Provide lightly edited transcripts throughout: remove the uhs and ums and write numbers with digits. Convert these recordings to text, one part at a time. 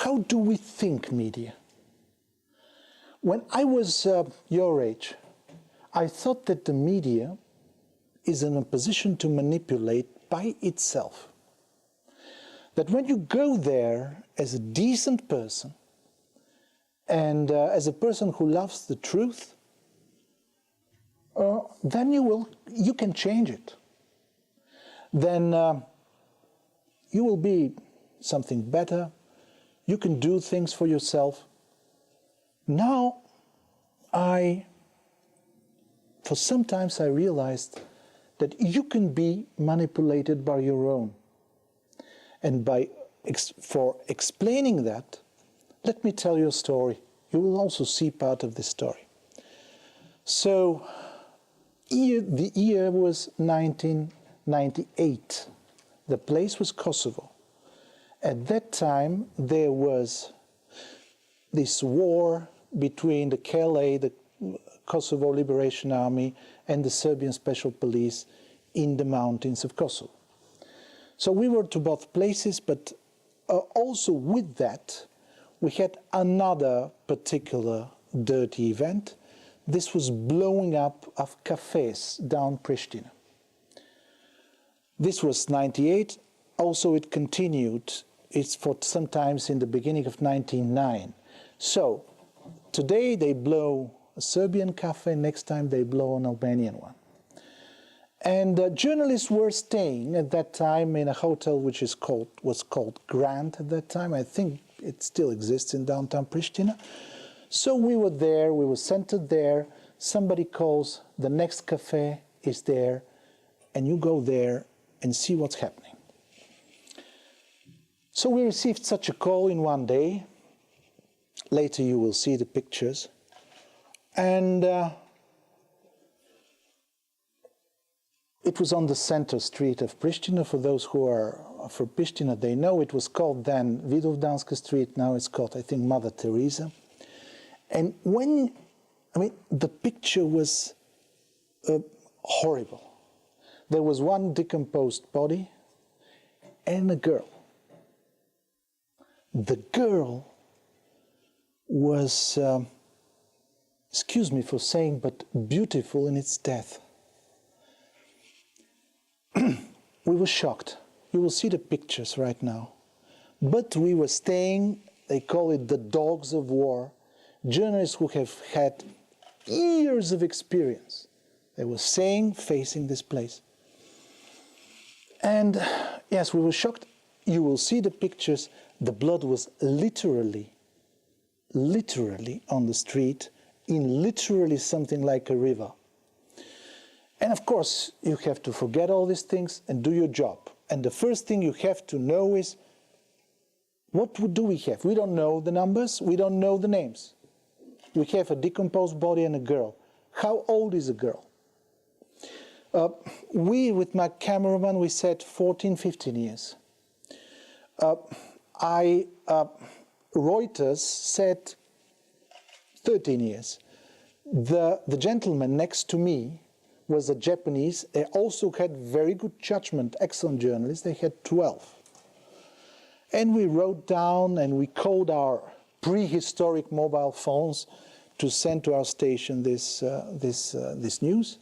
how do we think media? When I was your age, I thought that the media is in a position to manipulate by itself. That when you go there as a decent person and as a person who loves the truth, then you can change it. Then you will be something better. You can do things for yourself. Now, for sometimes I realized that you can be manipulated by your own. And for explaining that, let me tell you a story. You will also see part of this story. So, the year was 1998. The place was Kosovo. At that time, there was this war between the KLA, the Kosovo Liberation Army, and the Serbian Special Police in the mountains of Kosovo. So we were to both places, but also with that, we had another particular dirty event. This was blowing up of cafes down Pristina. This was 98. Also, it continued. It's for sometimes in the beginning of 1999. So today they blow a Serbian cafe, next time they blow an Albanian one. And journalists were staying at that time in a hotel which was called Grand at that time. I think it still exists in downtown Pristina. So we were there, we were centered there. Somebody calls, the next cafe is there, and you go there and see what's happening. So we received such a call in one day. Later you will see the pictures. And it was on the center street of Pristina. For those who are from Pristina, they know it was called then Vidovdanska Street. Now it's called, I think, Mother Teresa. And the picture was horrible. There was one decomposed body and a girl. The girl was, excuse me for saying, but beautiful in its death. We were shocked. You will see the pictures right now. But we were staying, they call it the dogs of war, journalists who have had years of experience. They were staying, facing this place. And yes, we were shocked. You will see the pictures. The blood was literally on the street, in literally something like a river. And of course, you have to forget all these things and do your job. And the first thing you have to know is, what do we have? We don't know the numbers, we don't know the names. We have a decomposed body and a girl. How old is a girl? With my cameraman, we said 14, 15 years. Reuters said 13 years. The gentleman next to me was a Japanese. They also had very good judgment, excellent journalists. They had 12. And we wrote down and we called our prehistoric mobile phones to send to our station this news.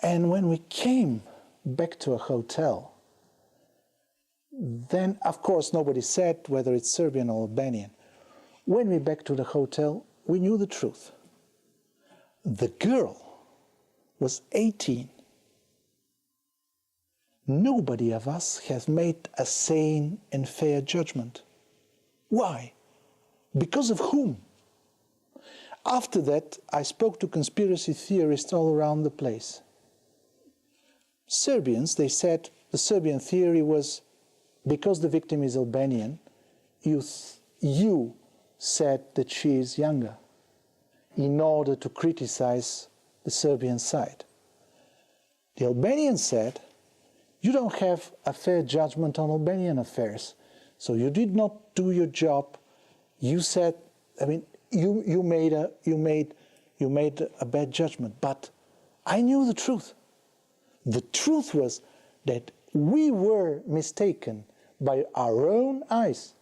And when we came back to a hotel, then of course nobody said whether it's Serbian or Albanian. When we back to the hotel, we knew the truth. The girl was 18. Nobody of us has made a sane and fair judgment. Why? Because of whom? After that, I spoke to conspiracy theorists all around the place. Serbians, they said, the Serbian theory was, because the victim is Albanian, you said that she is younger in order to criticize the Serbian side. The Albanian said, you don't have a fair judgment on Albanian affairs, so you did not do your job. You said, you made a bad judgment, but I knew the truth. The truth was that we were mistaken by our own eyes.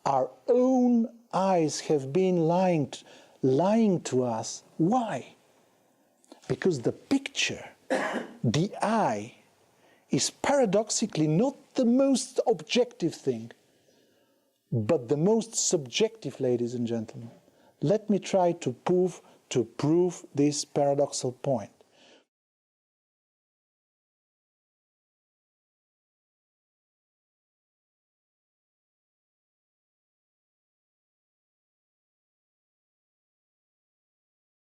Our own eyes have been lying to us. Why? Because the picture, the eye, is paradoxically not the most objective thing, but the most subjective, ladies and gentlemen. Let me try to prove this paradoxical point.